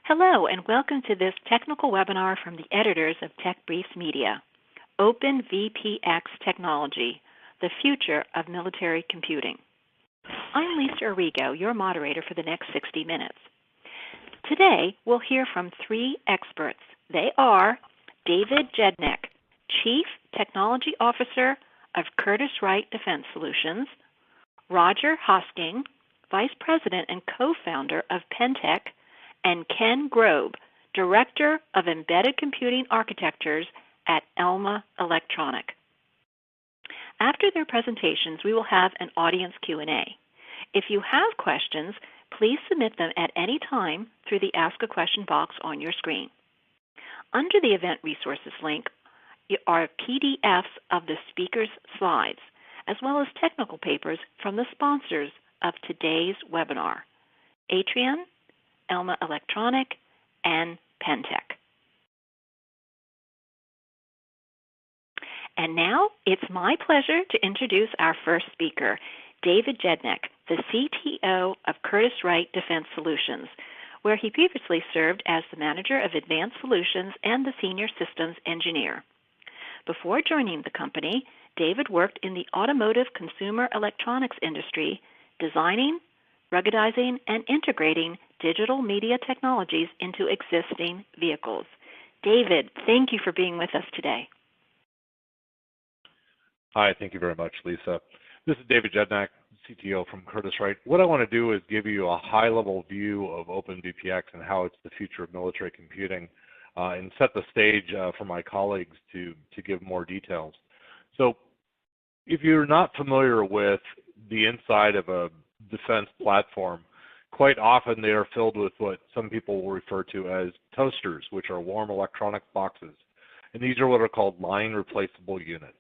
Hello, and welcome to this technical webinar from the editors of TechBriefs Media, OpenVPX Technology, the Future of Military Computing. I'm Lisa Arrigo, your moderator for the next 60 minutes. Today, we'll hear from three experts. They are David Jednick, Chief Technology Officer of Curtiss-Wright Defense Solutions, Rodger Hosking, Vice President and Co-founder of Pentec, and Ken Grobe, Director of Embedded Computing Architectures at Elma Electronic. After their presentations, we will have an audience Q&A. If you have questions, please submit them at any time through the Ask a Question box on your screen. Under the Event Resources link are PDFs of the speakers' slides, as well as technical papers from the sponsors of today's webinar, Atrion, Elma Electronic, and Pentec. And now it's my pleasure to introduce our first speaker, David Jednick, the CTO of Curtiss-Wright Defense Solutions, where he previously served as the Manager of Advanced Solutions and the Senior Systems Engineer. Before joining the company, David worked in the automotive consumer electronics industry, designing, ruggedizing, and integrating digital media technologies into existing vehicles. David, thank you for being with us today. Hi, thank you very much, Lisa. This is David Jednick, CTO from Curtiss-Wright. What I want to do is give you a high-level view of OpenVPX and how it's the future of military computing, and set the stage for my colleagues to give more details. So if you're not familiar with the inside of a defense platform, quite often they are filled with what some people will refer to as toasters, which are warm electronic boxes. And these are what are called line replaceable units.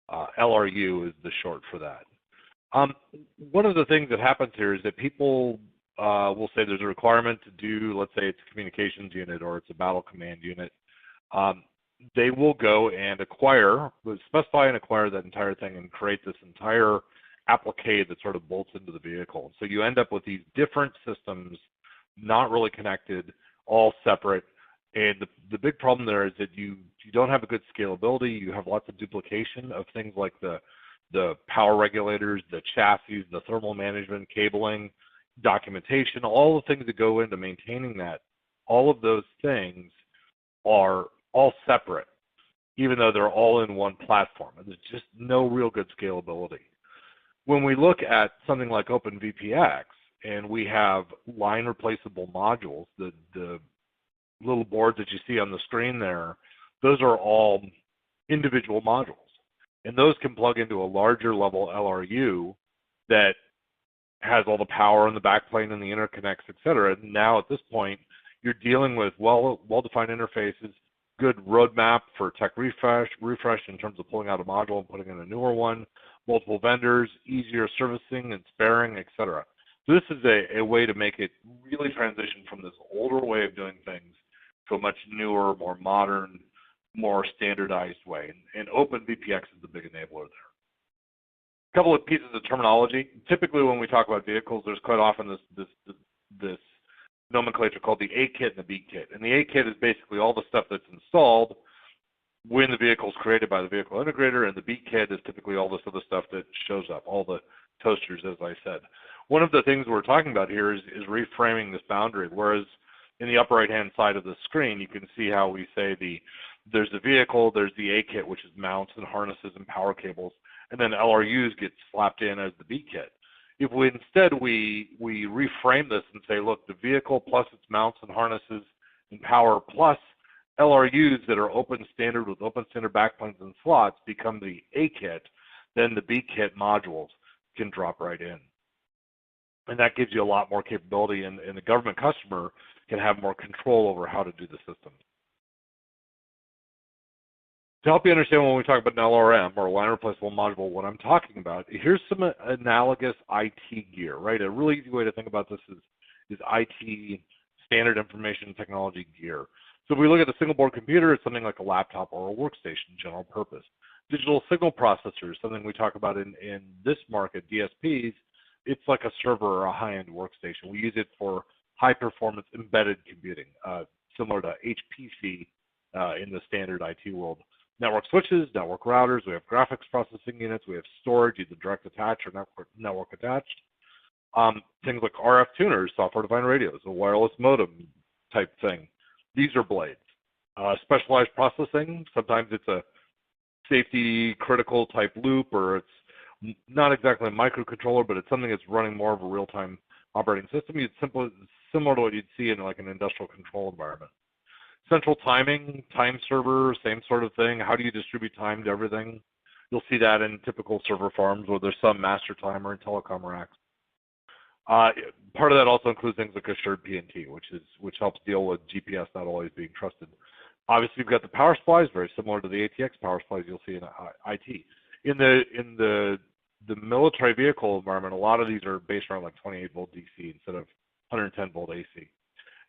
LRU is the short for that. One of the things that happens here is that people will say there's a requirement to do, let's say it's a communications unit or it's a battle command unit. They will go and specify and acquire that entire thing and create this entire applique that sort of bolts into the vehicle. So you end up with these different systems, not really connected, all separate. And the big problem there is that you don't have a good scalability. You have lots of duplication of things like the power regulators, the chassis, the thermal management, cabling, documentation, all the things that go into maintaining that. All of those things are all separate, even though they're all in one platform. And there's just no real good scalability. When we look at something like OpenVPX and we have line replaceable modules, the little boards that you see on the screen there, those are all individual modules. And those can plug into a larger level LRU that has all the power and the backplane and the interconnects, et cetera. And now at this point, you're dealing with well-defined interfaces, good roadmap for tech refresh in terms of pulling out a module and putting in a newer one, multiple vendors, easier servicing and sparing, et cetera. So this is a way to make it really transition from this older way of doing things to a much newer, more modern, more standardized way. And OpenVPX is the big enabler there. A couple of pieces of terminology. Typically when we talk about vehicles, there's quite often this nomenclature called the A kit and the B kit. And the A kit is basically all the stuff that's installed when the vehicle is created by the vehicle integrator, and the B kit is typically all this other stuff that shows up, all the toasters, as I said. One of the things we're talking about here is reframing this boundary, whereas in the upper right-hand side of the screen, you can see how we say there's the vehicle, there's the A kit, which is mounts and harnesses and power cables, and then LRUs get slapped in as the B kit. If we instead we reframe this and say, look, the vehicle plus its mounts and harnesses and power plus LRUs that are open standard with open standard backplanes and slots become the A kit, then the B kit modules can drop right in. And that gives you a lot more capability, and the government customer can have more control over how to do the system. To help you understand when we talk about an LRM, or line replaceable module, what I'm talking about, here's some analogous IT gear, right? A really easy way to think about this is IT, standard information technology gear. So if we look at a single board computer, it's something like a laptop or a workstation, general purpose. Digital signal processors, something we talk about in this market, DSPs, it's like a server or a high-end workstation. We use it for high-performance embedded computing, similar to HPC in the standard IT world. Network switches, network routers, we have graphics processing units, we have storage, either direct attached or network attached. Things like RF tuners, software-defined radios, a wireless modem type thing. These are blades. Specialized processing, sometimes it's a safety critical type loop, or it's not exactly a microcontroller, but it's something that's running more of a real-time operating system. Similar to what you'd see in like an industrial control environment. Central timing, time server, same sort of thing. How do you distribute time to everything? You'll see that in typical server farms where there's some master timer in telecom racks. Part of that also includes things like assured PNT, which helps deal with GPS not always being trusted. Obviously, you've got the power supplies, very similar to the ATX power supplies you'll see in IT. In the military vehicle environment, a lot of these are based around like 28 volt DC instead of 110 volt AC.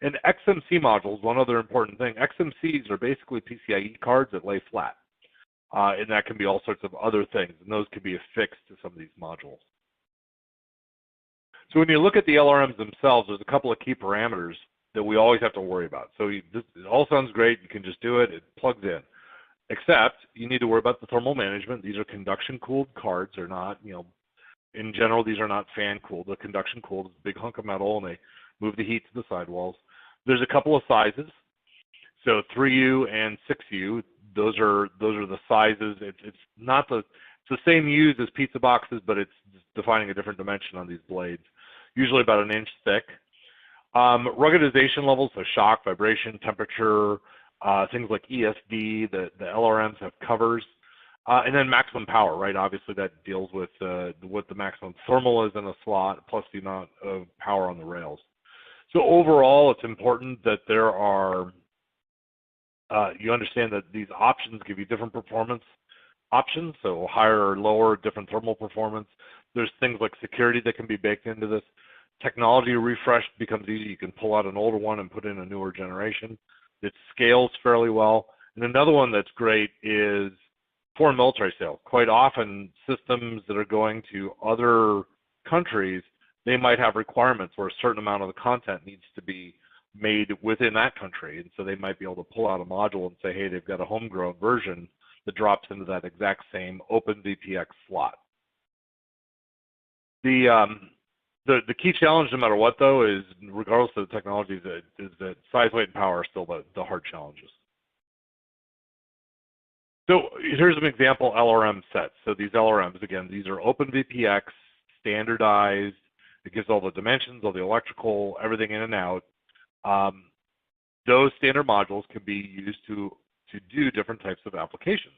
And XMC modules, one other important thing, XMCs are basically PCIe cards that lay flat. And that can be all sorts of other things, and those can be affixed to some of these modules. So when you look at the LRMs themselves, there's a couple of key parameters that we always have to worry about. So it all sounds great, you can just do it, it plugs in. Except you need to worry about the thermal management. These are conduction cooled cards, they're not, in general, these are not fan cooled. They're conduction cooled, it's a big hunk of metal, and they move the heat to the sidewalls. There's a couple of sizes. So 3U and 6U, those are the sizes. It's the same U's as pizza boxes, but it's defining a different dimension on these blades. Usually about an inch thick. Ruggedization levels, so shock, vibration, temperature, things like ESD, the LRMs have covers. And then maximum power, right? Obviously that deals with what the maximum thermal is in a slot plus the amount of power on the rails. So overall, it's important that there are, you understand that these options give you different performance options, so higher or lower, different thermal performance. There's things like security that can be baked into this. Technology refresh becomes easy. You can pull out an older one and put in a newer generation. It scales fairly well. And another one that's great is foreign military sales. Quite often, systems that are going to other countries, they might have requirements where a certain amount of the content needs to be made within that country. And so they might be able to pull out a module and say, hey, they've got a homegrown version that drops into that exact same OpenVPX slot. The key challenge, no matter what, though, is regardless of the technologies, is that size, weight, and power are still the hard challenges. So here's an example LRM set. So these LRMs, again, these are OpenVPX, standardized. It gives all the dimensions, all the electrical, everything in and out. Those standard modules can be used to do different types of applications.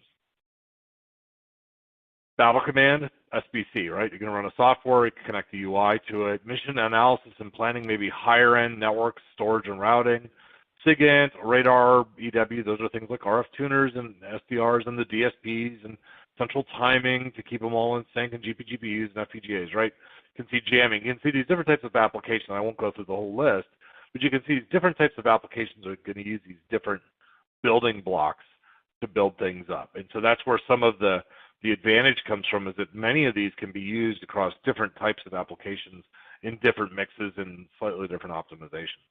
Battle command, SBC, right? You're going to run a software, you can connect the UI to it. Mission analysis and planning, maybe higher end networks, storage and routing. SIGINT, radar, EW, those are things like RF tuners and SDRs and the DSPs and central timing to keep them all in sync, and GPGPUs and FPGAs, right? You can see jamming. You can see these different types of applications. I won't go through the whole list, but you can see these different types of applications are going to use these different building blocks to build things up. And so that's where some of the advantage comes from, is that many of these can be used across different types of applications in different mixes and slightly different optimization.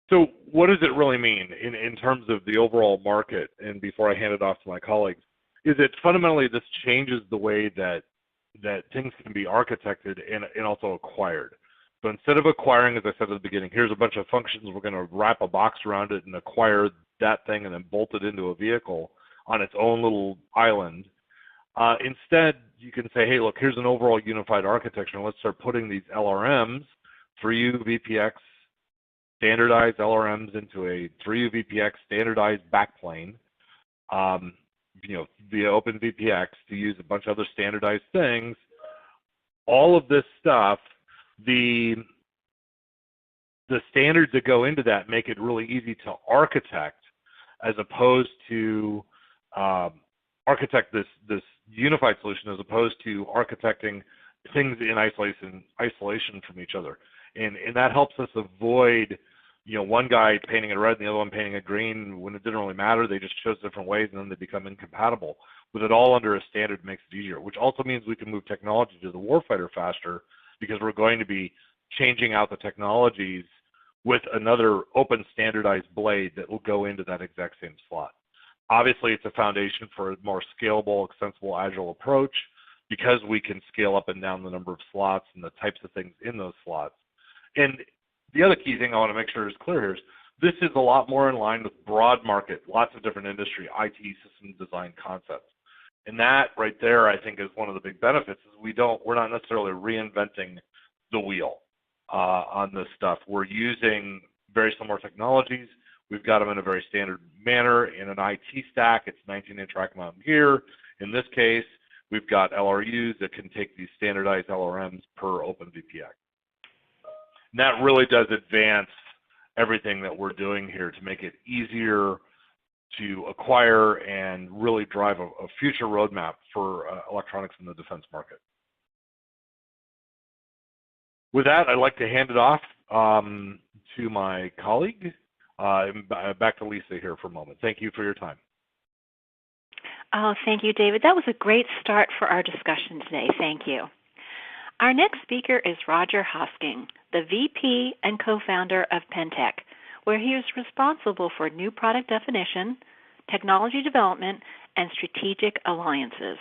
So what does it really mean in terms of the overall market? And before I hand it off to my colleagues, is that fundamentally this changes the way that things can be architected and also acquired. So instead of acquiring, as I said at the beginning, here's a bunch of functions, we're going to wrap a box around it and acquire that thing and then bolt it into a vehicle on its own little island. Instead, you can say, hey, look, here's an overall unified architecture, and let's start putting these LRMs, 3U VPX, standardized LRMs into a 3U VPX standardized backplane, via OpenVPX to use a bunch of other standardized things. All of this stuff, the standards that go into that make it really easy to architect, as opposed to architect this unified solution, as opposed to architecting things in isolation from each other. And that helps us avoid, one guy painting it red and the other one painting it green when it didn't really matter. They just chose different ways and then they become incompatible. With it all under a standard makes it easier, which also means we can move technology to the warfighter faster, because we're going to be changing out the technologies with another open standardized blade that will go into that exact same slot. Obviously, it's a foundation for a more scalable, extensible, agile approach because we can scale up and down the number of slots and the types of things in those slots. And the other key thing I want to make sure is clear here is this is a lot more in line with broad market, lots of different industry, IT system design concepts. And that right there, I think, is one of the big benefits is we're not necessarily reinventing the wheel on this stuff. We're using very similar technologies. We've got them in a very standard manner. In an IT stack, it's 19-inch rack mount gear. In this case, we've got LRUs that can take these standardized LRMs per OpenVPX. And that really does advance everything that we're doing here to make it easier to acquire and really drive a future roadmap for electronics in the defense market. With that, I'd like to hand it off to my colleague. Back to Lisa here for a moment. Thank you for your time. Oh, thank you, David. That was a great start for our discussion today. Thank you. Our next speaker is Rodger Hosking, the VP and co-founder of Pentec, where he is responsible for new product definition, technology development, and strategic alliances.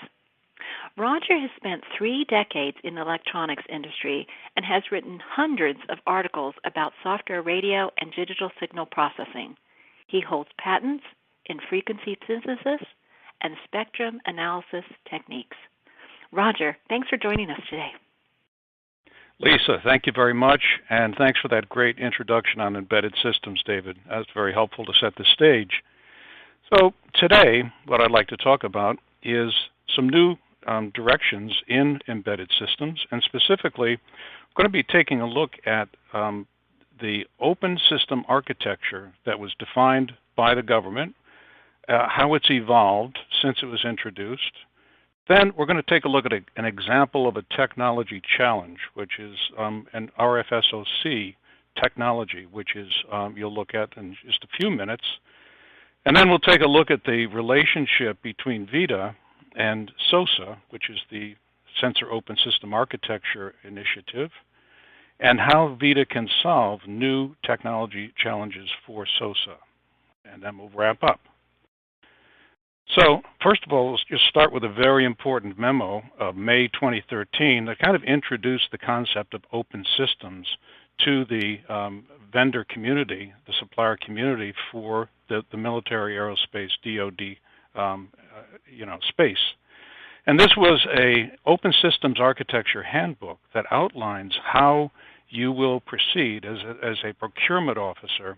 Rodger has spent 3 decades in the electronics industry and has written hundreds of articles about software radio and digital signal processing. He holds patents in frequency synthesis and spectrum analysis techniques. Rodger, thanks for joining us today. Lisa, thank you very much, and thanks for that great introduction on embedded systems, David. That's very helpful to set the stage. So today, what I'd like to talk about is some new directions in embedded systems, and specifically, I'm going to be taking a look at the open system architecture that was defined by the government, how it's evolved since it was introduced. Then we're going to take a look at an example of a technology challenge, which is an RFSoC technology, which is you'll look at in just a few minutes. And then we'll take a look at the relationship between VITA and SOSA, which is the Sensor Open System Architecture Initiative, and how VITA can solve new technology challenges for SOSA. And then we'll wrap up. So first of all, let's just start with a very important memo of May 2013 that kind of introduced the concept of open systems to the vendor community, the supplier community for the military aerospace DoD space. And this was a open systems architecture handbook that outlines how you will proceed as a procurement officer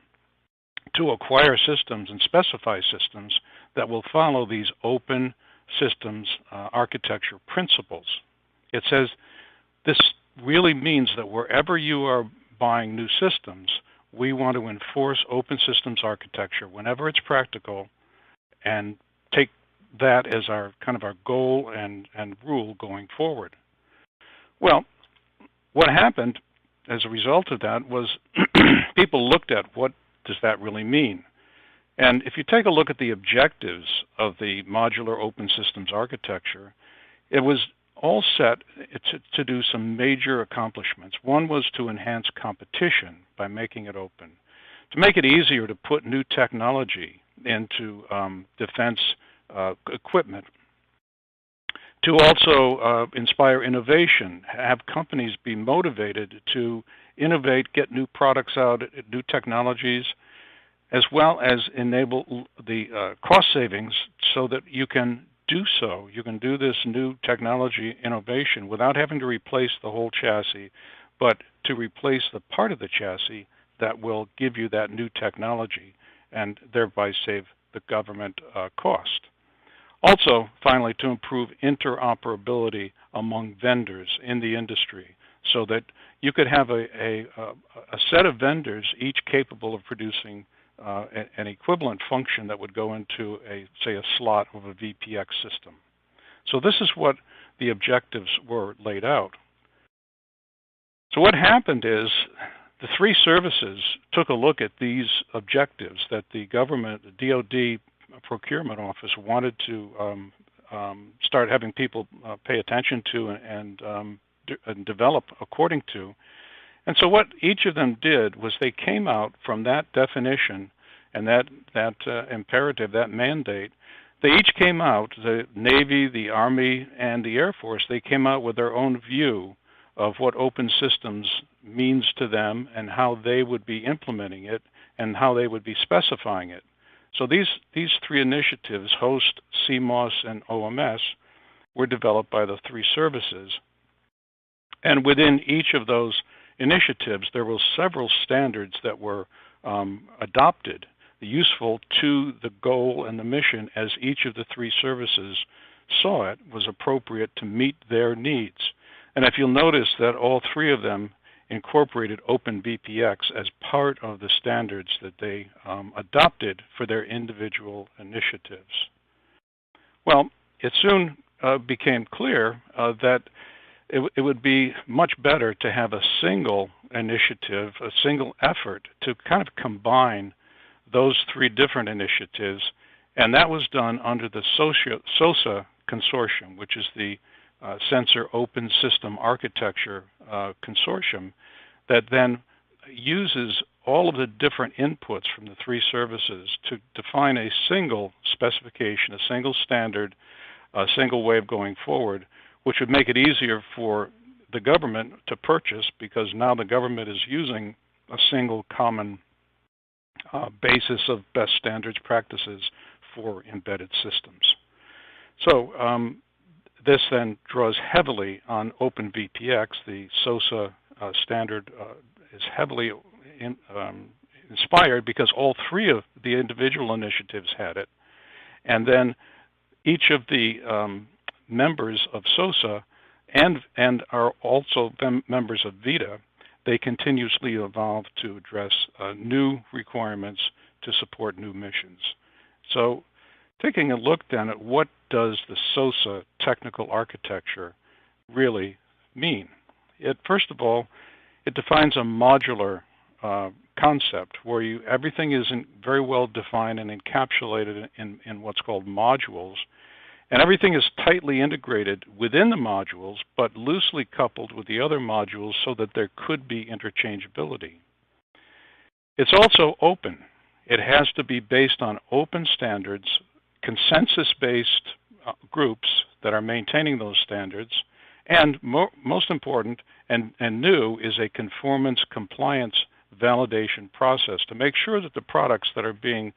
to acquire systems and specify systems that will follow these open systems architecture principles. It says this really means that wherever you are buying new systems, we want to enforce open systems architecture whenever it's practical and take that as our kind of our goal and rule going forward. Well, what happened as a result of that was people looked at what does that really mean? And if you take a look at the objectives of the Modular Open Systems Architecture, it was all set to do some major accomplishments. One was to enhance competition by making it open, to make it easier to put new technology into defense equipment, to also inspire innovation, have companies be motivated to innovate, get new products out, new technologies, as well as enable the cost savings so that you can do so. You can do this new technology innovation without having to replace the whole chassis, but to replace the part of the chassis that will give you that new technology and thereby save the government cost. Also, finally, to improve interoperability among vendors in the industry so that you could have a set of vendors, each capable of producing an equivalent function that would go into say a slot of a VPX system. So this is what the objectives were laid out. So what happened is the 3 services took a look at these objectives that the government, the DoD procurement office wanted to start having people pay attention to and develop according to. And so what each of them did was they came out from that definition and that imperative, that mandate. They each came out, the Navy, the Army, and the Air Force, they came out with their own view of what open systems means to them and how they would be implementing it and how they would be specifying it. So these three initiatives, HOST, CMOS, and OMS, were developed by the three services. And within each of those initiatives, there were several standards that were adopted, useful to the goal and the mission as each of the three services saw it was appropriate to meet their needs. And if you'll notice that all three of them incorporated OpenVPX as part of the standards that they adopted for their individual initiatives. Well, it soon became clear that it would be much better to have a single initiative, a single effort to kind of combine those three different initiatives, and that was done under the SOSA consortium, which is the Sensor Open System Architecture consortium that then uses all of the different inputs from the three services to define a single specification, a single standard, a single way of going forward, which would make it easier for the government to purchase because now the government is using a single common basis of best standards practices for embedded systems. So this then draws heavily on OpenVPX. The SOSA standard is heavily inspired because all three of the individual initiatives had it. And then each of the members of SOSA and are also members of VITA, they continuously evolve to address new requirements to support new missions. So taking a look then at what does the SOSA technical architecture really mean? First of all, it defines a modular concept where everything is very well defined and encapsulated in what's called modules. And everything is tightly integrated within the modules, but loosely coupled with the other modules so that there could be interchangeability. It's also open. It has to be based on open standards, consensus-based groups that are maintaining those standards, and most important and new is a conformance compliance validation process to make sure that the products that are being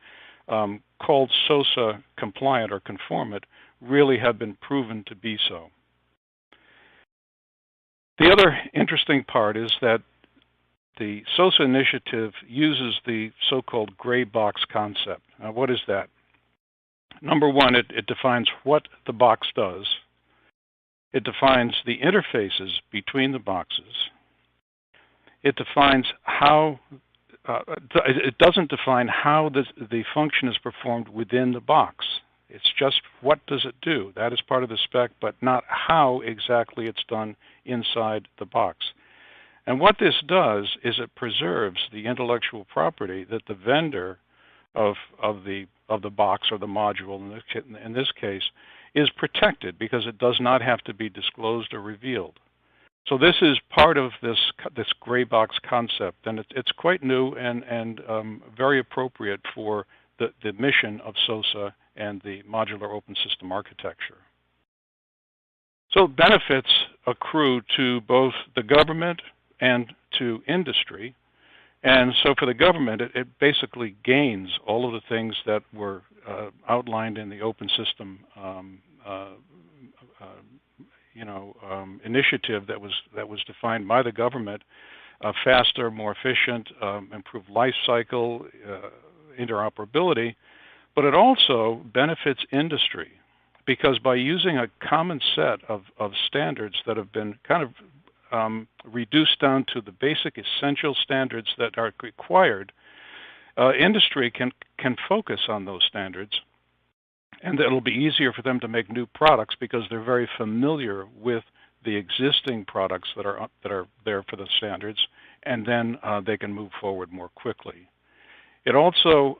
called SOSA compliant or conformant really have been proven to be so. The other interesting part is that the SOSA initiative uses the so-called gray box concept. Now, what is that? Number one, it defines what the box does. It defines the interfaces between the boxes. It defines how, it doesn't define how the function is performed within the box. It's just what does it do. That is part of the spec, but not how exactly it's done inside the box. And what this does is it preserves the intellectual property that the vendor of the box or the module in this case is protected because it does not have to be disclosed or revealed. So this is part of this gray box concept, and it's quite new and very appropriate for the mission of SOSA and the Modular Open System Architecture. So benefits accrue to both the government and to industry. And so for the government, it basically gains all of the things that were outlined in the Open System initiative that was defined by the government: faster, more efficient, improved life cycle, interoperability. But it also benefits industry because by using a common set of standards that have been kind of reduced down to the basic essential standards that are required, industry can focus on those standards, and it'll be easier for them to make new products because they're very familiar with the existing products that are there for the standards, and then they can move forward more quickly. It also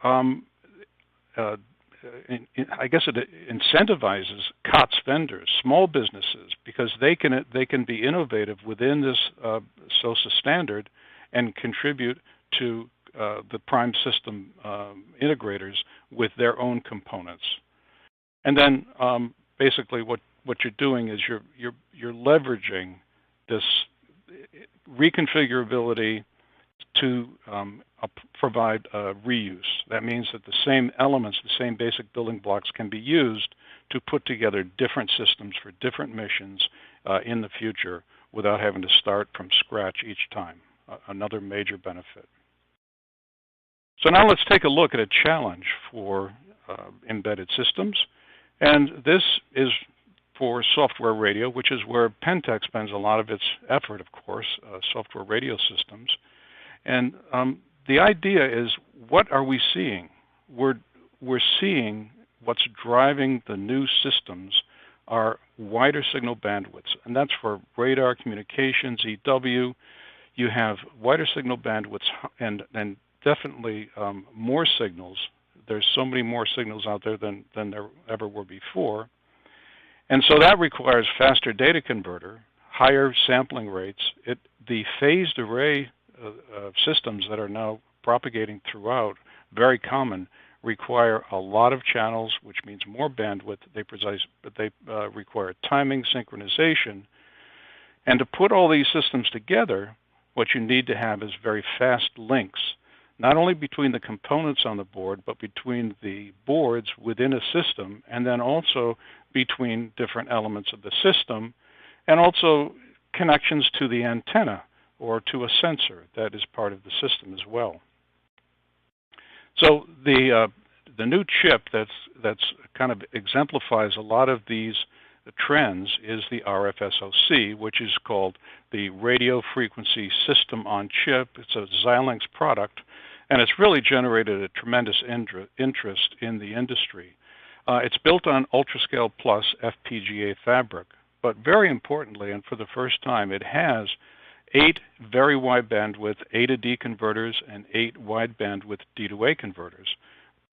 I guess it incentivizes COTS vendors, small businesses, because they can be innovative within this SOSA standard and contribute to the prime system integrators with their own components. And then basically what you're doing is you're leveraging this reconfigurability to provide reuse. That means that the same elements, the same basic building blocks can be used to put together different systems for different missions in the future without having to start from scratch each time. Another major benefit. So now let's take a look at a challenge for embedded systems. And this is for software radio, which is where Pentech spends a lot of its effort, of course, software radio systems. And the idea is, what are we seeing? We're seeing what's driving the new systems are wider signal bandwidths, and that's for radar, communications, EW. You have wider signal bandwidths and definitely more signals. There's so many more signals out there than there ever were before. And so that requires faster data converter, higher sampling rates. The phased array systems that are now propagating throughout, very common, require a lot of channels, which means more bandwidth. They require timing, synchronization. And to put all these systems together, what you need to have is very fast links, not only between the components on the board, but between the boards within a system, and then also between different elements of the system, and also connections to the antenna or to a sensor that is part of the system as well. So the new chip that's kind of exemplifies a lot of these trends is the RFSoC, which is called the Radio Frequency System on Chip. It's a Xilinx product, and it's really generated a tremendous interest in the industry. It's built on UltraScale Plus FPGA fabric, but very importantly, and for the first time, it has 8 very wide bandwidth A to D converters and 8 wide bandwidth D to A converters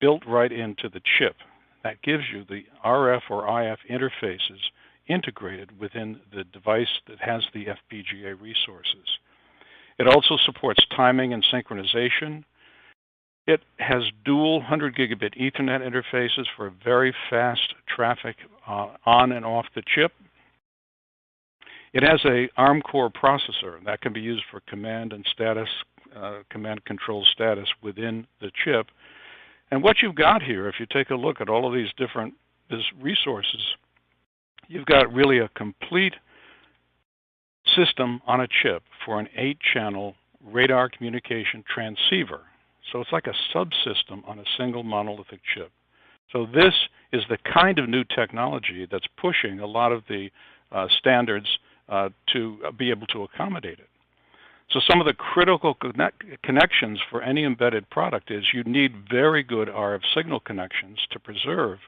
built right into the chip. That gives you the RF or IF interfaces integrated within the device that has the FPGA resources. It also supports timing and synchronization. It has dual 100 gigabit Ethernet interfaces for very fast traffic on and off the chip. It has a ARM core processor that can be used for command and status, command control status within the chip. And what you've got here, if you take a look at all of these different resources, you've got really a complete system on a chip for an 8-channel radar communication transceiver. So it's like a subsystem on a single monolithic chip. So this is the kind of new technology that's pushing a lot of the standards to be able to accommodate it. So some of the critical connections for any embedded product is you need very good RF signal connections to preserve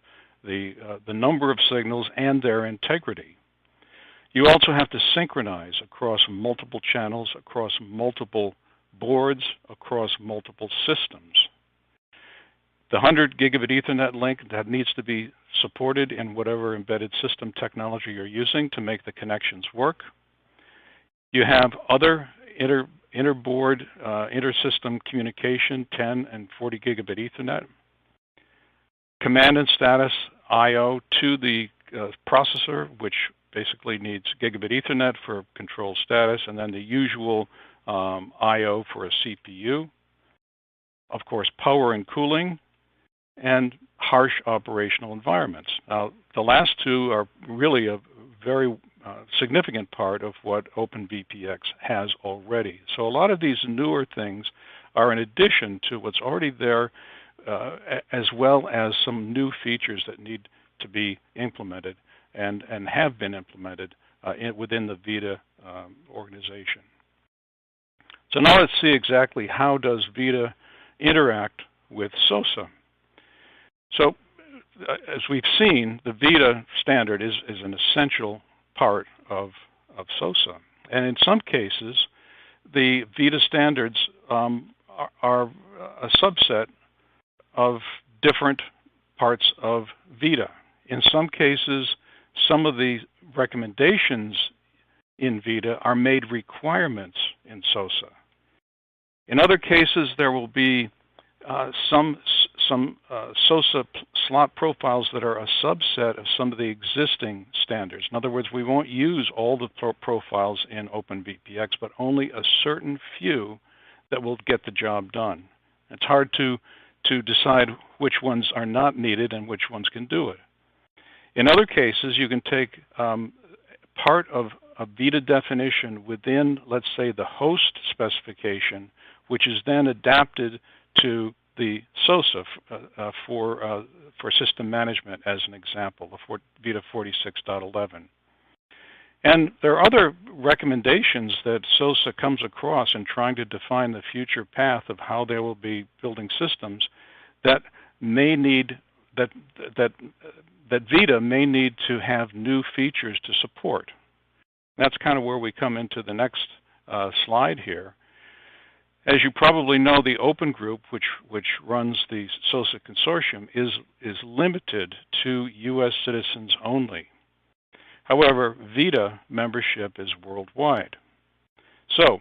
the number of signals and their integrity. You also have to synchronize across multiple channels, across multiple boards, across multiple systems. The 100 gigabit Ethernet link that needs to be supported in whatever embedded system technology you're using to make the connections work. You have other interboard, intersystem communication, 10 and 40 gigabit Ethernet. Command and status I/O to the processor, which basically needs gigabit Ethernet for control status, and then the usual I/O for a CPU. Of course, power and cooling, and harsh operational environments. Now, the last two are really a very significant part of what OpenVPX has already. So a lot of these newer things are in addition to what's already there, as well as some new features that need to be implemented and have been implemented within the VITA organization. So now let's see exactly how does VITA interact with SOSA. So as we've seen, the VITA standard is an essential part of SOSA. And in some cases, the VITA standards are a subset of different parts of VITA. In some cases, some of the recommendations in VITA are made requirements in SOSA. In other cases, there will be some SOSA slot profiles that are a subset of some of the existing standards. In other words, we won't use all the profiles in OpenVPX, but only a certain few that will get the job done. It's hard to decide which ones are not needed and which ones can do it. In other cases, you can take part of a VITA definition within, let's say, the host specification, which is then adapted to the SOSA for system management, as an example, the VITA 46.11. And there are other recommendations that SOSA comes across in trying to define the future path of how they will be building systems that may need that VITA may need to have new features to support. That's kind of where we come into the next slide here. As you probably know, the Open Group, which runs the SOSA consortium, is limited to U.S. citizens only. However, VITA membership is worldwide. So,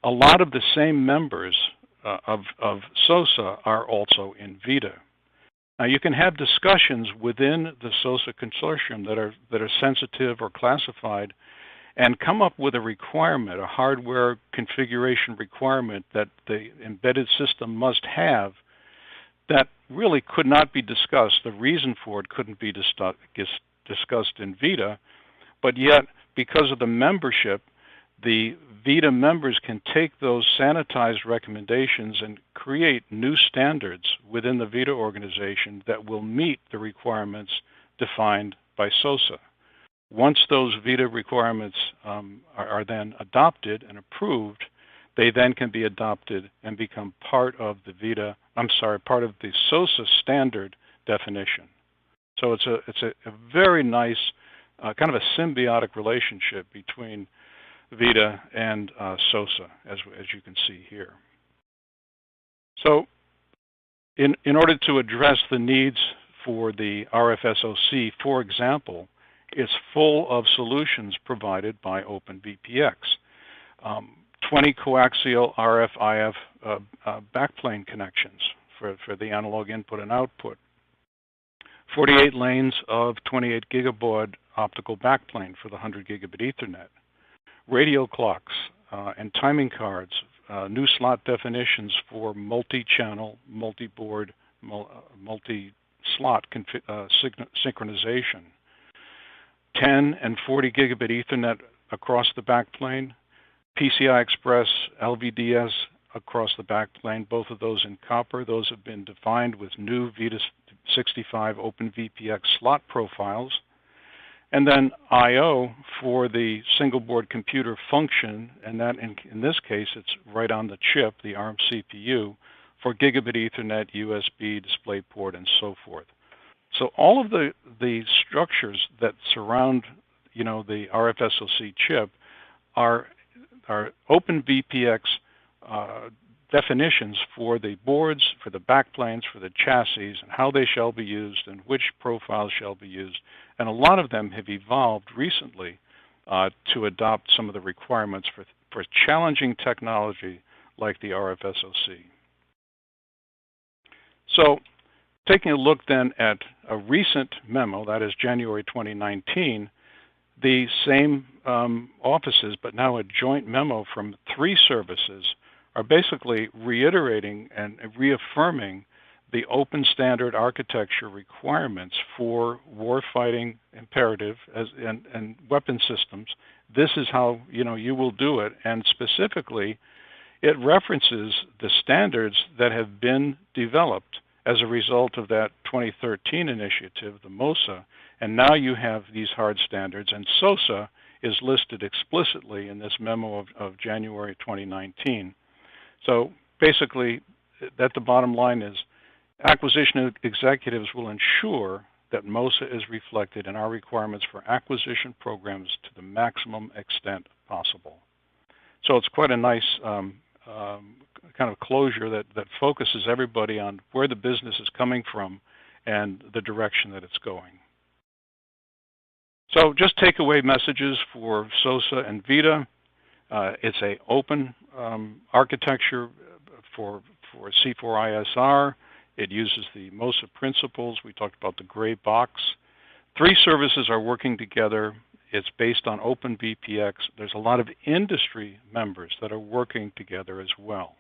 a lot of the same members of SOSA are also in VITA. Now, you can have discussions within the SOSA consortium that are sensitive or classified, and come up with a requirement, a hardware configuration requirement that the embedded system must have that really could not be discussed. The reason for it couldn't be discussed in VITA, but yet because of the membership, the VITA members can take those sanitized recommendations and create new standards within the VITA organization that will meet the requirements defined by SOSA. Once those VITA requirements are then adopted and approved, they then can be adopted and become part of the part of the SOSA standard definition. So it's a very nice kind of a symbiotic relationship between VITA and SOSA, as you can see here. So in order to address the needs for the RFSoC, for example, it's full of solutions provided by OpenVPX. 20 coaxial RF-IF backplane connections for the analog input and output. 48 lanes of 28 gigabaud optical backplane for the 100 gigabit Ethernet. Radio clocks and timing cards, new slot definitions for multi-channel, multi-board, multi-slot synchronization. 10 and 40 gigabit Ethernet across the backplane, PCI Express, LVDS across the backplane, both of those in copper. Those have been defined with new VITA 65 OpenVPX slot profiles. And then I/O for the single board computer function, and that in this case it's right on the chip, the ARM CPU, for gigabit Ethernet, USB, DisplayPort, and so forth. So all of the structures that surround, the RFSoC chip are OpenVPX definitions for the boards, for the backplanes, for the chassis, and how they shall be used and which profiles shall be used. And a lot of them have evolved recently to adopt some of the requirements for challenging technology like the RFSoC. So taking a look then at a recent memo, that is January 2019, the same offices, but now a joint memo from 3 services, are basically reiterating and reaffirming the open standard architecture requirements for warfighting imperative and weapon systems. This is how you will do it, and specifically it references the standards that have been developed as a result of that 2013 initiative, the MOSA, and now you have these hard standards, and SOSA is listed explicitly in this memo of January 2019. So basically, at the bottom line is, acquisition executives will ensure that MOSA is reflected in our requirements for acquisition programs to the maximum extent possible. So it's quite a nice kind of closure that focuses everybody on where the business is coming from and the direction that it's going. So just takeaway messages for SOSA and VITA. It's an open architecture for C4ISR. It uses the MOSA principles. We talked about the gray box. 3 services are working together. It's based on OpenVPX. There's a lot of industry members that are working together as well.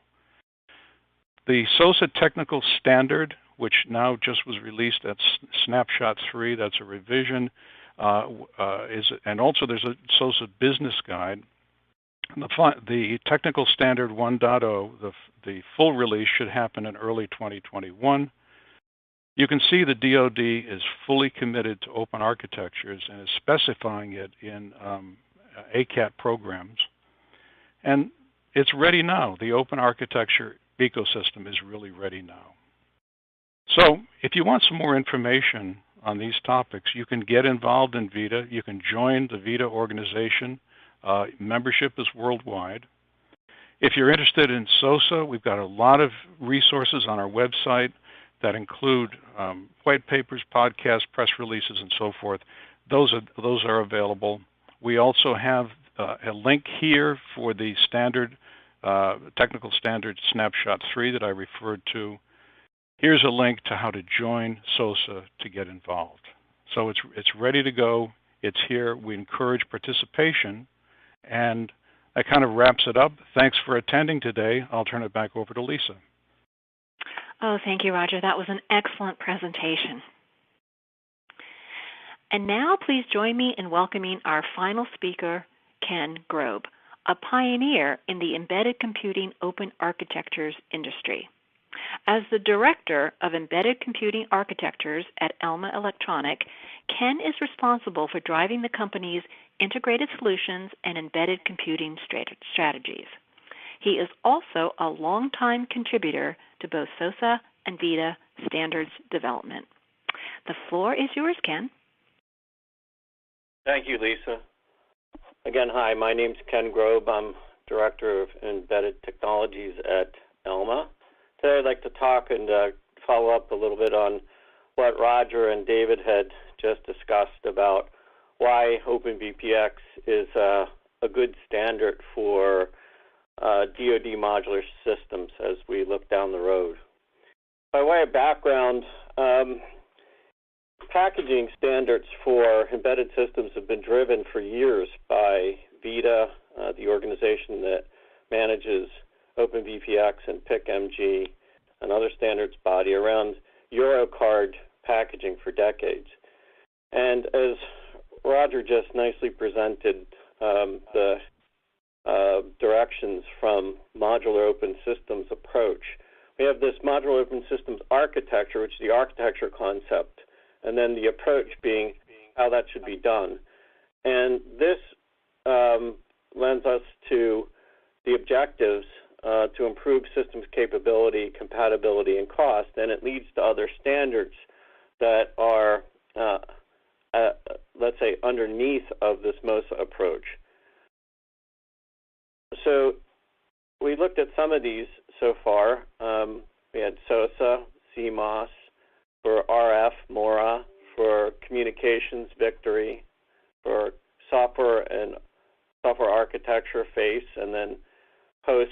The SOSA technical standard, which now just was released at Snapshot 3, that's a revision, and also there's a SOSA business guide. The technical standard 1.0, the full release should happen in early 2021. You can see the DoD is fully committed to open architectures and is specifying it in ACAT programs. And it's ready now. The open architecture ecosystem is really ready now. So if you want some more information on these topics, you can get involved in VITA. You can join the VITA organization. Membership is worldwide. If you're interested in SOSA, we've got a lot of resources on our website that include white papers, podcasts, press releases, and so forth. Those are available. We also have a link here for the standard technical standard Snapshot 3 that I referred to. Here's a link to how to join SOSA to get involved. So it's ready to go. It's here. We encourage participation, and that kind of wraps it up. Thanks for attending today. I'll turn it back over to Lisa. Oh, thank you, Rodger. That was an excellent presentation. And now please join me in welcoming our final speaker, Ken Grobe, a pioneer in the embedded computing open architectures industry. As the Director of Embedded Computing Architectures at Elma Electronic, Ken is responsible for driving the company's integrated solutions and embedded computing strategies. He is also a longtime contributor to both SOSA and VITA standards development. The floor is yours, Ken. Thank you, Lisa. Again, hi, my name's Ken Grobe. I'm Director of Embedded Technologies at Elma. Today I'd like to talk and follow up a little bit on what Rodger and David had just discussed about why OpenVPX is a good standard for DoD modular systems as we look down the road. By way of background, packaging standards for embedded systems have been driven for years by VITA, the organization that manages OpenVPX and PIC-MG, another standards body, around Eurocard packaging for decades. And as Rodger just nicely presented the directions from Modular Open Systems approach, we have this Modular Open Systems Architecture, which is the architecture concept, and then the approach being how that should be done. And this lends us to the objectives to improve systems capability, compatibility, and cost, and it leads to other standards that are, let's say, underneath of this MOSA approach. So we looked at some of these so far. We had SOSA, CMOS, for RF, MORA, for communications, Victory, for software and software architecture, FACE, and then Host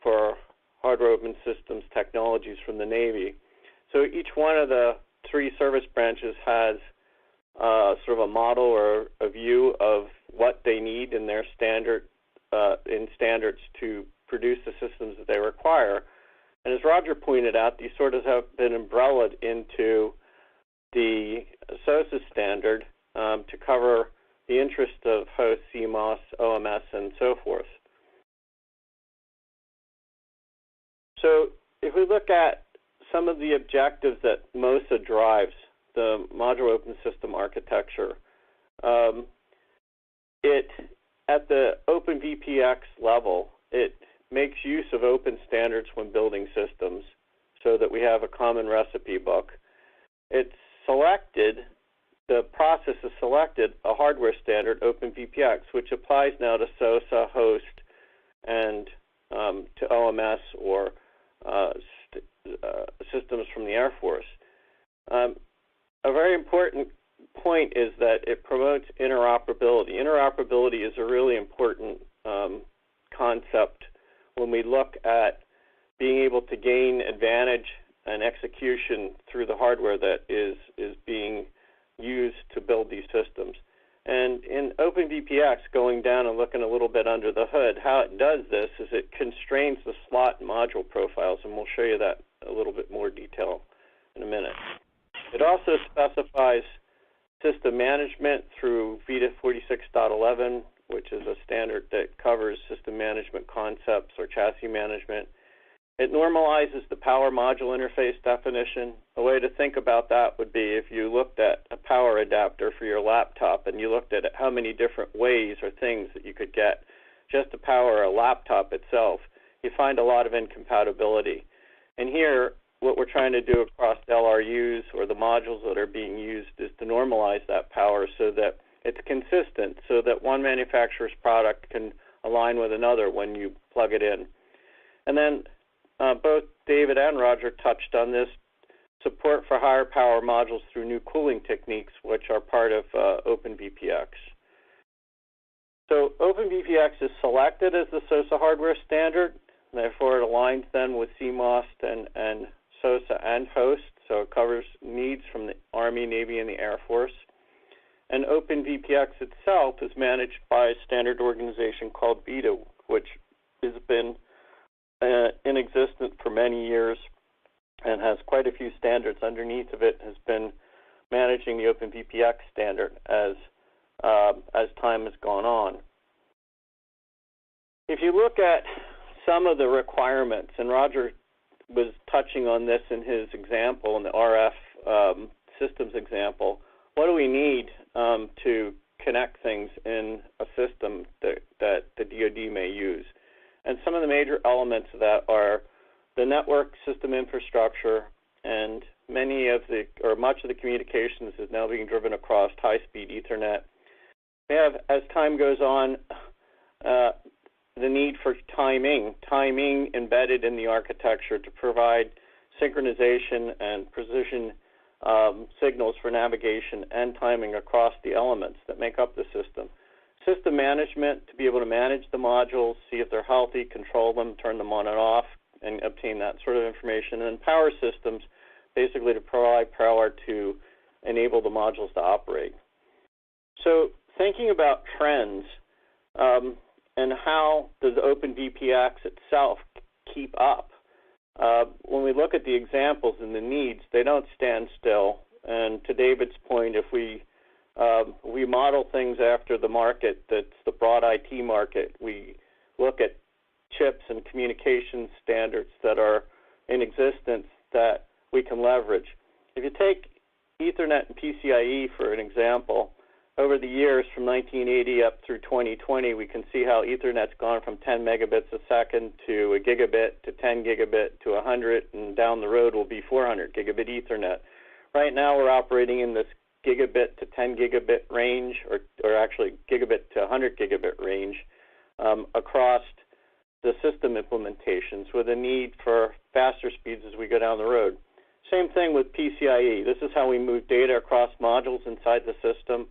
for hardware open systems technologies from the Navy. So each one of the 3 service branches has sort of a model or a view of what they need in their standards to produce the systems that they require. And as Rodger pointed out, these sort of have been umbrellaed into the SOSA standard to cover the interest of host, CMOS, OMS, and so forth. So if we look at some of the objectives that MOSA drives, the Modular Open System Architecture, at the OpenVPX level, it makes use of open standards when building systems so that we have a common recipe book. The process has selected a hardware standard, OpenVPX, which applies now to SOSA, Host, and to OMS or systems from the Air Force. A very important point is that it promotes interoperability. Interoperability is a really important concept when we look at being able to gain advantage and execution through the hardware that is being used to build these systems. And in OpenVPX, going down and looking a little bit under the hood, how it does this is it constrains the slot and module profiles, and we'll show you that a little bit more detail in a minute. It also specifies system management through VITA 46.11, which is a standard that covers system management concepts or chassis management. It normalizes the power module interface definition. A way to think about that would be if you looked at a power adapter for your laptop and you looked at how many different ways or things that you could get just to power a laptop itself, you find a lot of incompatibility. And here, what we're trying to do across LRUs or the modules that are being used is to normalize that power so that it's consistent, so that one manufacturer's product can align with another when you plug it in. And then both David and Rodger touched on this, support for higher power modules through new cooling techniques, which are part of OpenVPX. So OpenVPX is selected as the SOSA hardware standard, and therefore it aligns then with CMOS and SOSA and host, so it covers needs from the Army, Navy, and the Air Force. And OpenVPX itself is managed by a standard organization called VITA, which has been in existence for many years and has quite a few standards underneath of it, has been managing the OpenVPX standard as time has gone on. If you look at some of the requirements, and Rodger was touching on this in his example, in the RF systems example, what do we need to connect things in a system that the DoD may use? And some of the major elements of that are the network system infrastructure, and much of the communications is now being driven across high-speed Ethernet. We have, as time goes on, the need for timing embedded in the architecture to provide synchronization and precision signals for navigation and timing across the elements that make up the system. System management, to be able to manage the modules, see if they're healthy, control them, turn them on and off, and obtain that sort of information. And power systems, basically to provide power to enable the modules to operate. So thinking about trends and how does OpenVPX itself keep up, when we look at the examples and the needs, they don't stand still. And to David's point, if we model things after the market that's the broad IT market, we look at chips and communications standards that are in existence that we can leverage. If you take Ethernet and PCIe for an example, over the years from 1980 up through 2020, we can see how Ethernet's gone from 10 megabits a second to a gigabit to 10 gigabit to 100, and down the road will be 400 gigabit Ethernet. Right now we're operating in this gigabit to 10 gigabit range, or actually gigabit to 100 gigabit range across the system implementations with a need for faster speeds as we go down the road. Same thing with PCIe. This is how we move data across modules inside the system.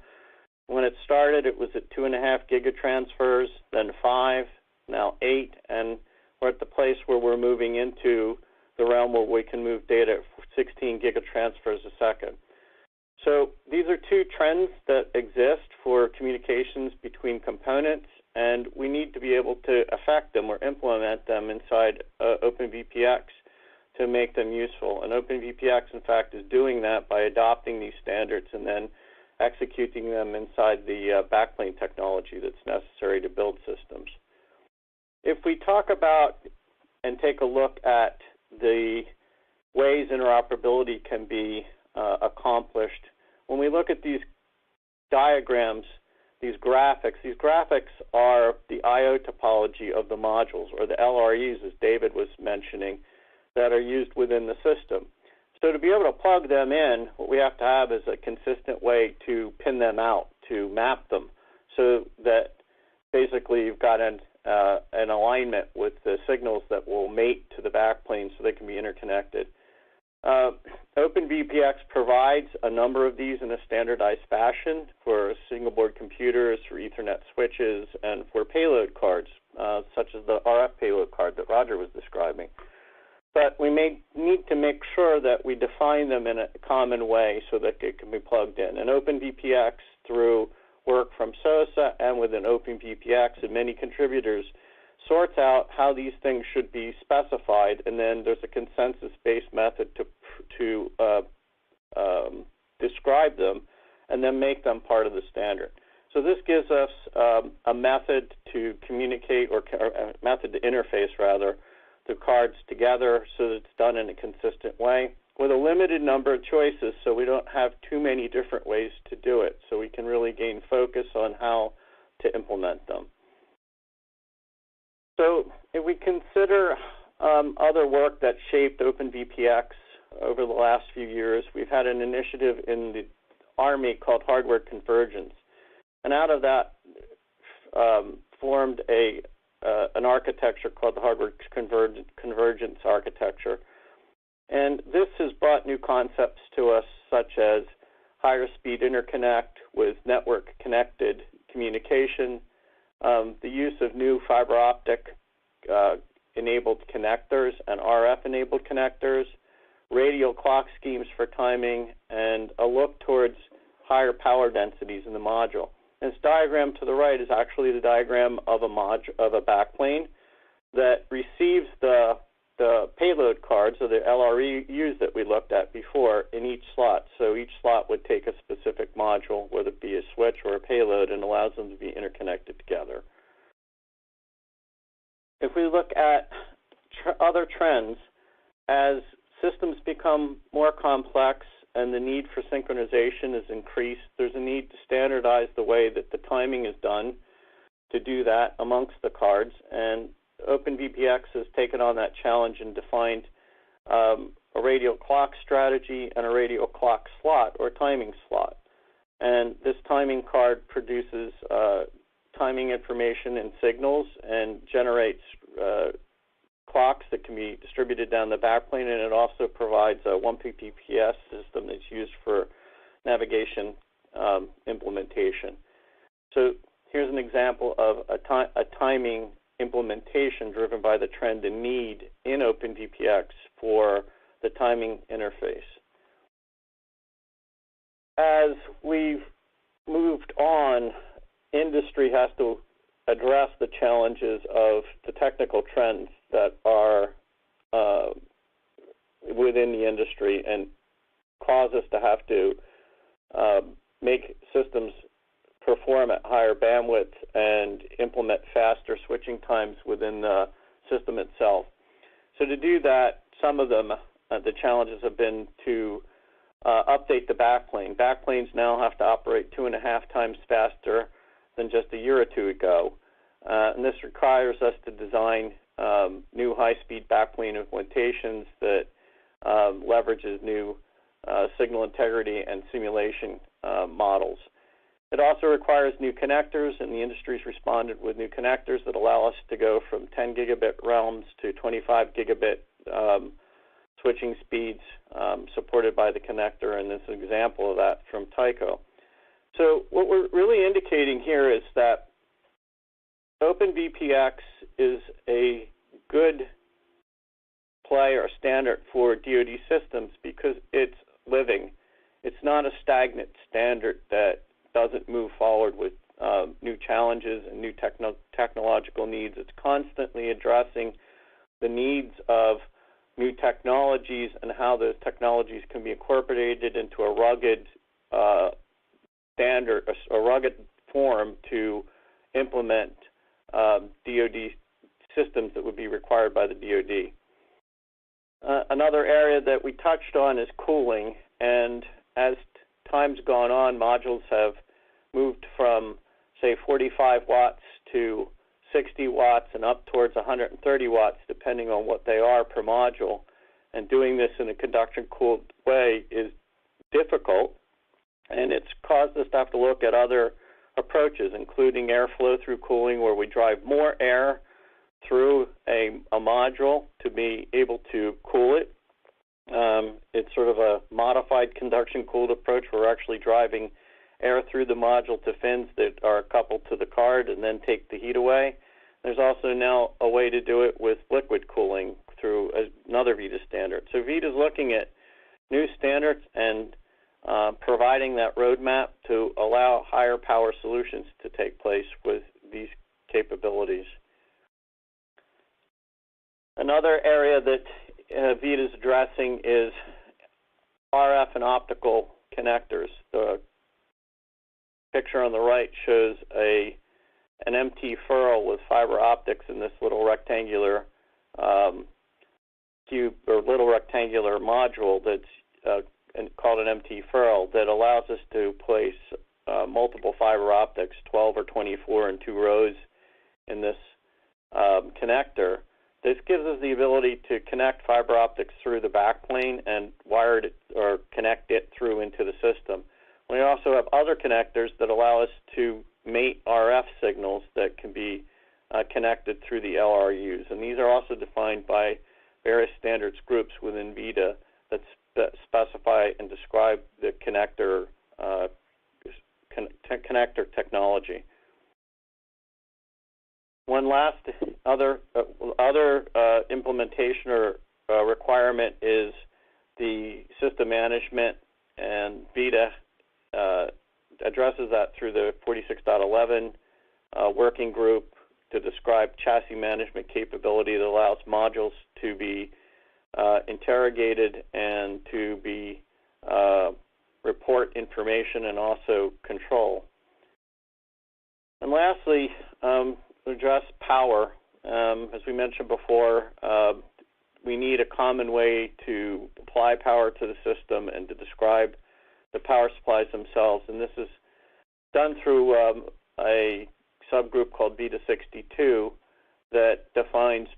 When it started, it was at 2.5 gigatransfers, then 5, now 8, and we're at the place where we're moving into the realm where we can move data at 16 gigatransfers a second. So these are two trends that exist for communications between components, and we need to be able to affect them or implement them inside OpenVPX to make them useful. And OpenVPX, in fact, is doing that by adopting these standards and then executing them inside the backplane technology that's necessary to build systems. If we talk about and take a look at the ways interoperability can be accomplished, when we look at these diagrams, these graphics are the I/O topology of the modules, or the LRUs, as David was mentioning, that are used within the system. So to be able to plug them in, what we have to have is a consistent way to pin them out, to map them, so that basically you've got an an alignment with the signals that will mate to the backplane so they can be interconnected. OpenVPX provides a number of these in a standardized fashion for single-board computers, for Ethernet switches, and for payload cards, such as the RF payload card that Rodger was describing. But we may need to make sure that we define them in a common way so that it can be plugged in. And OpenVPX, through work from SOSA and within OpenVPX and many contributors, sorts out how these things should be specified, and then there's a consensus-based method to describe them and then make them part of the standard. So this gives us a method to communicate, or a method to interface, rather, the cards together so that it's done in a consistent way with a limited number of choices, so we don't have too many different ways to do it, so we can really gain focus on how to implement them. So if we consider other work that shaped OpenVPX over the last few years, we've had an initiative in the Army called hardware convergence. And out of that formed an architecture called the hardware convergence architecture. And this has brought new concepts to us, such as higher speed interconnect with network connected communication, the use of new fiber optic enabled connectors and RF enabled connectors, radial clock schemes for timing, and a look towards higher power densities in the module. And this diagram to the right is actually the diagram of a backplane that receives the payload cards, or the LRUs that we looked at before, in each slot. So each slot would take a specific module, whether it be a switch or a payload, and allows them to be interconnected together. If we look at other trends, as systems become more complex and the need for synchronization is increased, there's a need to standardize the way that the timing is done to do that amongst the cards. And OpenVPX has taken on that challenge and defined a radial clock strategy and a radial clock slot, or timing slot. And this timing card produces timing information and signals and generates clocks that can be distributed down the backplane, and it also provides a OpenVPX system that's used for navigation implementation. So here's an example of a timing implementation driven by the trend and need in OpenVPX for the timing interface. As we've moved on, industry has to address the challenges of the technical trends that are within the industry and cause us to have to make systems perform at higher bandwidth and implement faster switching times within the system itself. So to do that, some of them, the challenges have been to update the backplane. Backplanes now have to operate 2.5 times faster than just a year or two ago. And this requires us to design new high-speed backplane implementations that leverages new signal integrity and simulation models. It also requires new connectors, and the industry's responded with new connectors that allow us to go from 10 gigabit realms to 25 gigabit switching speeds supported by the connector, and this is an example of that from Tyco. So what we're really indicating here is that OpenVPX is a good play or standard for DoD systems because it's living. It's not a stagnant standard that doesn't move forward with new challenges and new technological needs. It's constantly addressing the needs of new technologies and how those technologies can be incorporated into a rugged standard, a rugged form to implement DoD systems that would be required by the DoD. Another area that we touched on is cooling, and as time's gone on, modules have moved from, say, 45 watts to 60 watts and up towards 130 watts, depending on what they are per module. And doing this in a conduction-cooled way is difficult, and it's caused us to have to look at other approaches, including airflow through cooling, where we drive more air through a module to be able to cool it. It's sort of a modified conduction-cooled approach where we're actually driving air through the module to fins that are coupled to the card and then take the heat away. There's also now a way to do it with liquid cooling through another VITA standard. So VITA is looking at new standards and providing that roadmap to allow higher power solutions to take place with these capabilities. Another area that VITA is addressing is RF and optical connectors. The picture on the right shows an MT furl with fiber optics in this little rectangular cube or little rectangular module that's called an MT furl that allows us to place multiple fiber optics, 12 or 24 in 2 rows in this connector. This gives us the ability to connect fiber optics through the backplane and wire it or connect it through into the system. We also have other connectors that allow us to mate RF signals that can be connected through the LRUs. And these are also defined by various standards groups within VITA that specify and describe the connector technology. One last other implementation or requirement is the system management, and VITA addresses that through the 46.11 working group to describe chassis management capability that allows modules to be interrogated and to be report information and also control. And lastly, address power. As we mentioned before, we need a common way to apply power to the system and to describe the power supplies themselves. And this is done through a subgroup called VITA 62 that defines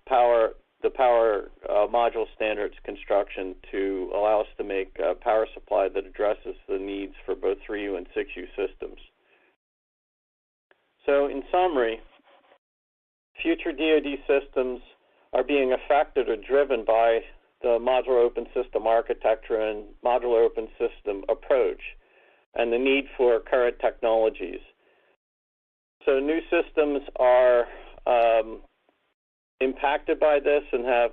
the power module standards construction to allow us to make a power supply that addresses the needs for both 3U and 6U systems. So in summary, future DoD systems are being affected or driven by the Modular Open System Architecture and Modular Open System approach and the need for current technologies. So new systems are impacted by this and have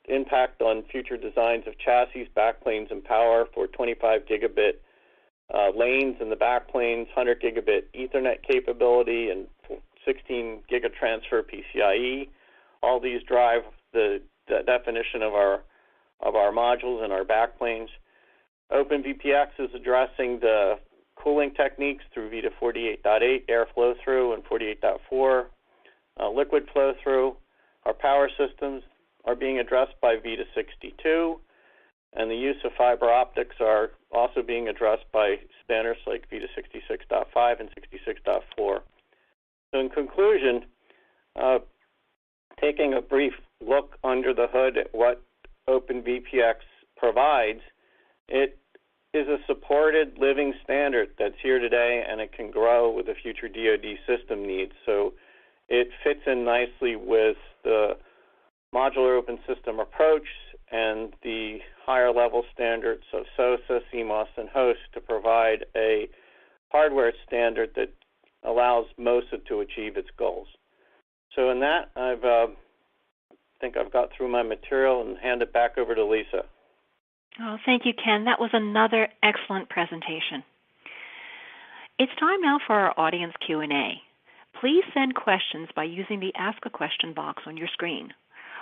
impact on future designs of chassis, backplanes, and power for 25 gigabit lanes in the backplanes, 100 gigabit Ethernet capability, and 16 gigatransfer PCIe. All these drive the definition of our modules and our backplanes. OpenVPX is addressing the cooling techniques through VITA 48.8, air flow through, and 48.4, liquid flow through. Our power systems are being addressed by VITA 62, and the use of fiber optics are also being addressed by standards like VITA 66.5 and 66.4. So in conclusion, taking a brief look under the hood at what OpenVPX provides, it is a supported living standard that's here today, and it can grow with the future DoD system needs. So it fits in nicely with the modular open system approach and the higher level standards of SOSA, CMOS, and HOST to provide a hardware standard that allows MOSA to achieve its goals. So in that, I think I've got through my material and hand it back over to Lisa. Oh, thank you, Ken. That was another excellent presentation. It's time now for our audience Q&A. Please send questions by using the Ask a Question box on your screen.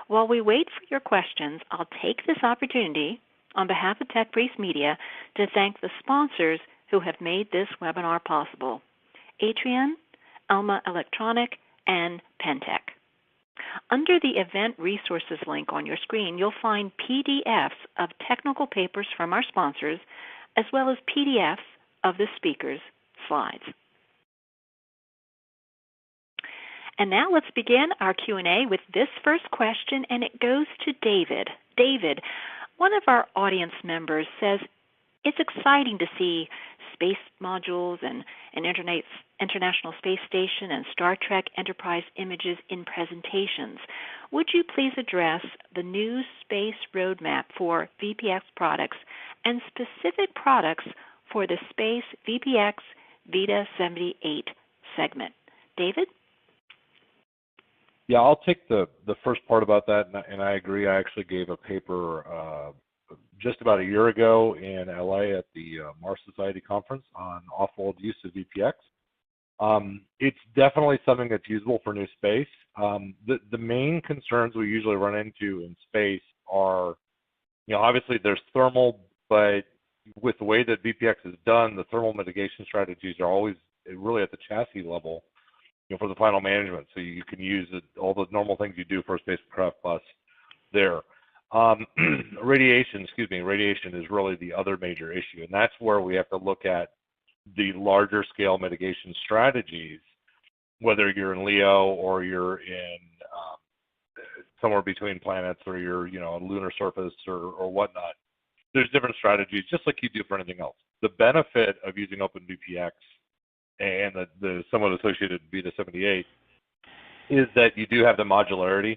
While we wait for your questions, I'll take this opportunity on behalf of TechBriefs Media to thank the sponsors who have made this webinar possible: Atrion, Alma Electronic, and Pentec. Under the Event Resources link on your screen, you'll find PDFs of technical papers from our sponsors, as well as PDFs of the speakers' slides. And now let's begin our Q&A with this first question, and it goes to David. David, one of our audience members says it's exciting to see space modules and International Space Station and Star Trek Enterprise images in presentations. Would you please address the new space roadmap for VPX products and specific products for the Space VPX VITA 78 segment? David? Yeah, I'll take the first part about that, and I agree. I actually gave a paper just about a year ago in LA at the Mars Society conference on off-world use of VPX. It's definitely something that's usable for new space. The main concerns we usually run into in space are, obviously there's thermal, but with the way that VPX is done, the thermal mitigation strategies are always really at the chassis level, for the final management. So you can use all the normal things you do for a spacecraft bus there. Radiation is really the other major issue, and that's where we have to look at the larger scale mitigation strategies, whether you're in LEO or you're in somewhere between planets, or you're on lunar surface or whatnot. There's different strategies, just like you do for anything else. The benefit of using OpenVPX and the somewhat associated VITA 78 is that you do have the modularity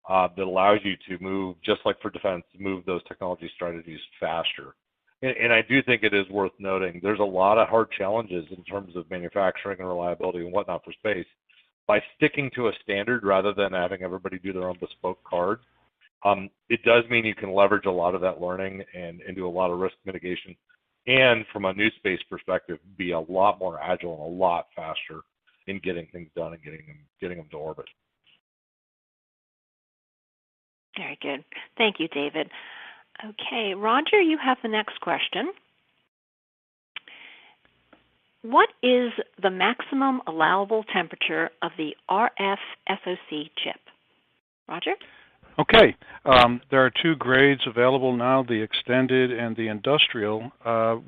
that allows you to move, just like for defense, move those technology strategies faster. And I do think it is worth noting there's a lot of hard challenges in terms of manufacturing and reliability and whatnot for space. By sticking to a standard rather than having everybody do their own bespoke card, it does mean you can leverage a lot of that learning and do a lot of risk mitigation. And from a new space perspective, be a lot more agile and a lot faster in getting things done and getting them to orbit. Very good. Thank you, David. Okay, Rodger, you have the next question. What is the maximum allowable temperature of the RF SOC chip? Rodger? Okay, there are two grades available now, the extended and the industrial.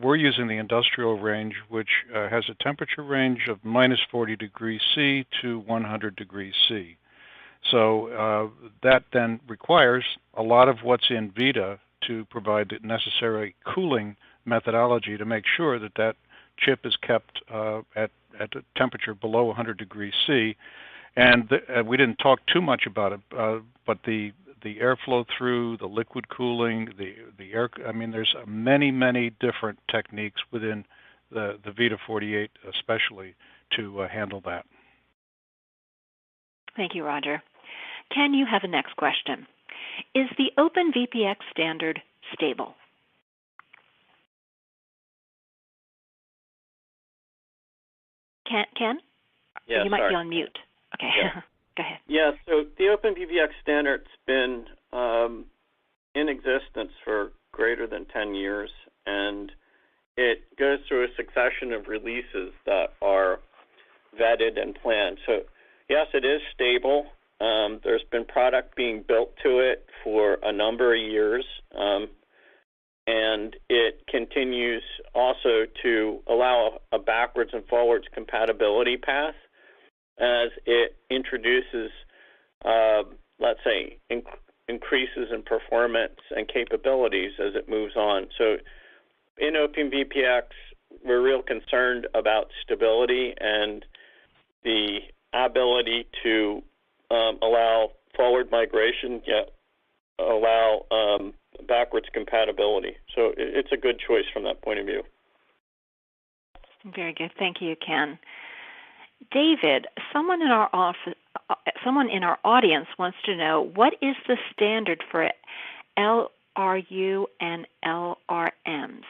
We're using the industrial range, which has a temperature range of minus 40 degrees C to 100 degrees C. So that then requires a lot of what's in VITA to provide the necessary cooling methodology to make sure that that chip is kept at a temperature below 100 degrees C. And we didn't talk too much about it, but the airflow through, the liquid cooling, the air, there's many different techniques within the VITA 48 especially to handle that. Thank you, Rodger. Ken, you have the next question. Is the OpenVPX standard stable? Ken? Yeah, you might be on mute. Okay, yeah. Go ahead. Yeah, so the OpenVPX standard's been in existence for greater than 10 years, and it goes through a succession of releases that are vetted and planned. So yes, it is stable. There's been product being built to it for a number of years, and it continues also to allow a backwards and forwards compatibility path as it introduces, let's say, increases in performance and capabilities as it moves on. So in OpenVPX, we're real concerned about stability and the ability to allow forward migration, yet allow backwards compatibility. So it's a good choice from that point of view. Very good. Thank you, Ken. David, someone in our audience wants to know, what is the standard for LRU and LRMs?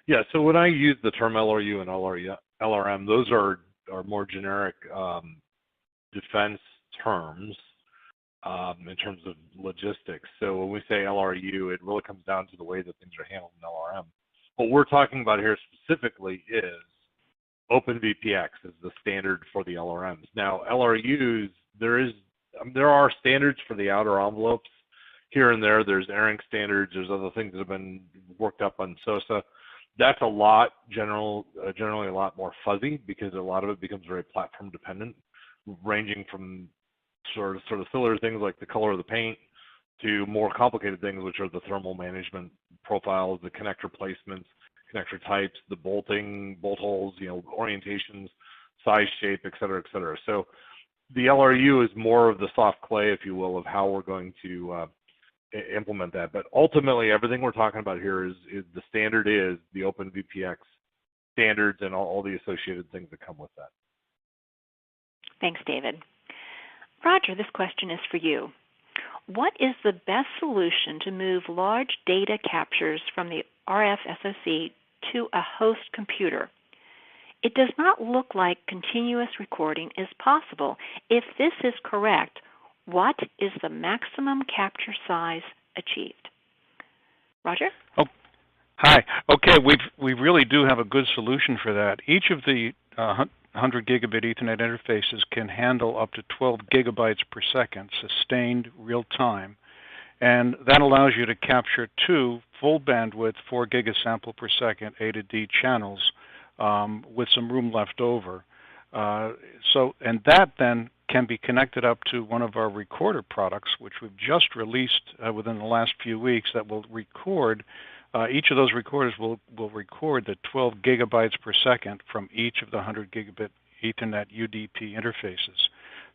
Yeah, so when I use the term LRU and LRM, those are more generic defense terms in terms of logistics. So when we say LRU, it really comes down to the way that things are handled in LRM. What we're talking about here specifically is OpenVPX is the standard for the LRMs. Now, LRUs, there are standards for the outer envelopes here and there. There's airing standards. There's other things that have been worked up on SOSA. That's generally a lot more fuzzy because a lot of it becomes very platform dependent, ranging from sort of similar things like the color of the paint to more complicated things, which are the thermal management profiles, the connector placements, connector types, the bolting, bolt holes, orientations, size, shape, et cetera, et cetera. So the LRU is more of the soft clay, if you will, of how we're going to implement that. But ultimately, everything we're talking about here is the standard is the OpenVPX standards and all the associated things that come with that. Thanks, David. Rodger, this question is for you. What is the best solution to move large data captures from the RF SoC to a host computer? It does not look like continuous recording is possible. If this is correct, what is the maximum capture size achieved? Rodger? Oh, hi. Okay, we really do have a good solution for that. Each of the 100 gigabit Ethernet interfaces can handle up to 12 gigabytes per second, sustained real time, and that allows you to capture 2 full bandwidth 4 gigasample per second A to D channels with some room left over. And that then can be connected up to one of our recorder products, which we've just released within the last few weeks, that will record. Each of those recorders will record the 12 gigabytes per second from each of the 100 gigabit Ethernet UDP interfaces.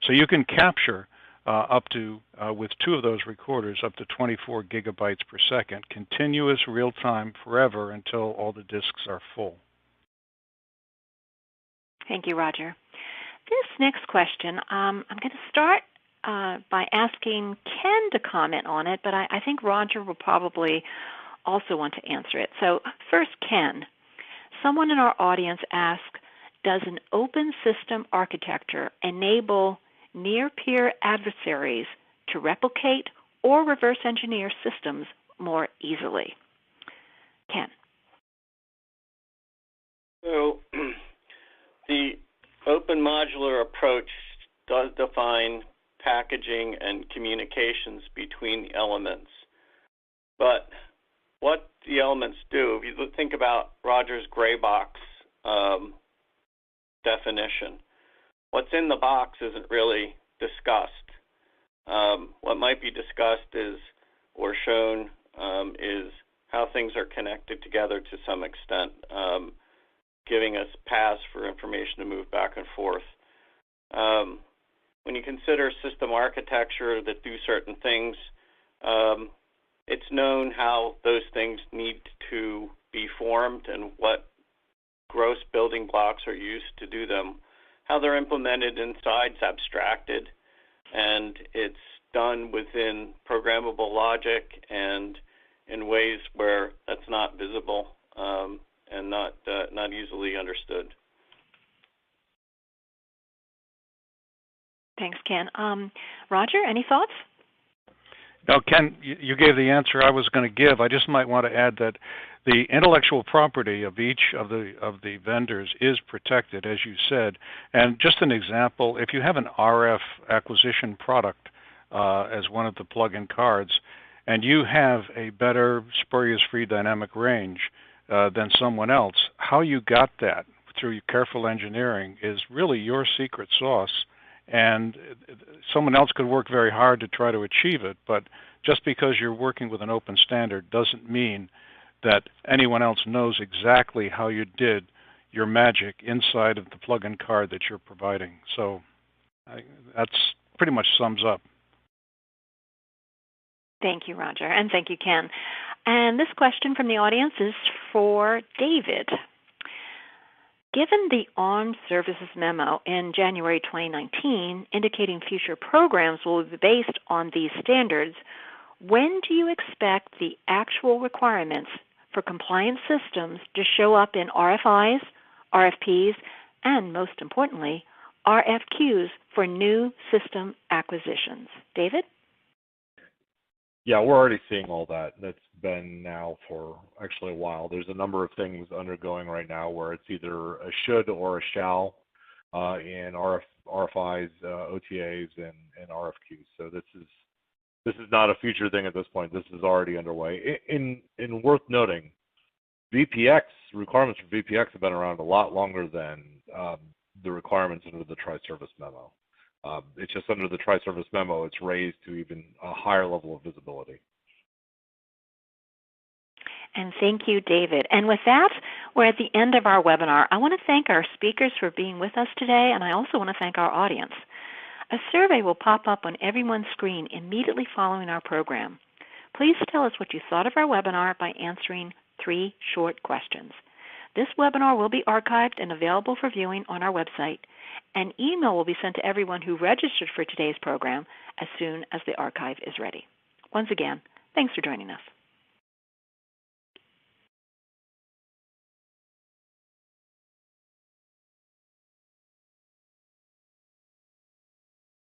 So you can capture up to, with 2 of those recorders, up to 24 gigabytes per second, continuous real time forever until all the disks are full. Thank you, Rodger. This next question, I'm going to start by asking Ken to comment on it, but I think Rodger will probably also want to answer it. So first, Ken, someone in our audience asked, does an open system architecture enable near-peer adversaries to replicate or reverse engineer systems more easily? Ken. So the open modular approach does define packaging and communications between the elements. But what the elements do, if you think about Rodger's gray box definition, what's in the box isn't really discussed. What might be discussed or shown is how things are connected together to some extent, giving us paths for information to move back and forth. When you consider system architecture that do certain things, it's known how those things need to be formed and what gross building blocks are used to do them. How they're implemented inside is abstracted, and it's done within programmable logic and in ways where that's not visible and not easily understood. Thanks, Ken. Rodger, any thoughts? No, Ken, you gave the answer I was going to give. I just might want to add that the intellectual property of each of the vendors is protected, as you said. And just an example, if you have an RF acquisition product as one of the plug-in cards, and you have a better spurious-free dynamic range than someone else, how you got that through careful engineering is really your secret sauce. And someone else could work very hard to try to achieve it, but just because you're working with an open standard doesn't mean that anyone else knows exactly how you did your magic inside of the plug-in card that you're providing. So that's pretty much sums up. Thank you, Rodger, and thank you, Ken. And this question from the audience is for David. Given the Armed Services memo in January 2019 indicating future programs will be based on these standards, when do you expect the actual requirements for compliant systems to show up in RFIs, RFPs, and most importantly, RFQs for new system acquisitions? David? Yeah, we're already seeing all that. That's been now for actually a while. There's a number of things undergoing right now where it's either a should or a shall in RFIs, OTAs, and RFQs. So this is not a future thing at this point. This is already underway. In worth noting, VPX requirements for VPX have been around a lot longer than the requirements under the Tri-Service memo. It's just under the Tri-Service memo, it's raised to even a higher level of visibility. And thank you, David. And with that, we're at the end of our webinar. I want to thank our speakers for being with us today, and I also want to thank our audience. A survey will pop up on everyone's screen immediately following our program. Please tell us what you thought of our webinar by answering 3 short questions. This webinar will be archived and available for viewing on our website. An email will be sent to everyone who registered for today's program as soon as the archive is ready. Once again, thanks for joining us.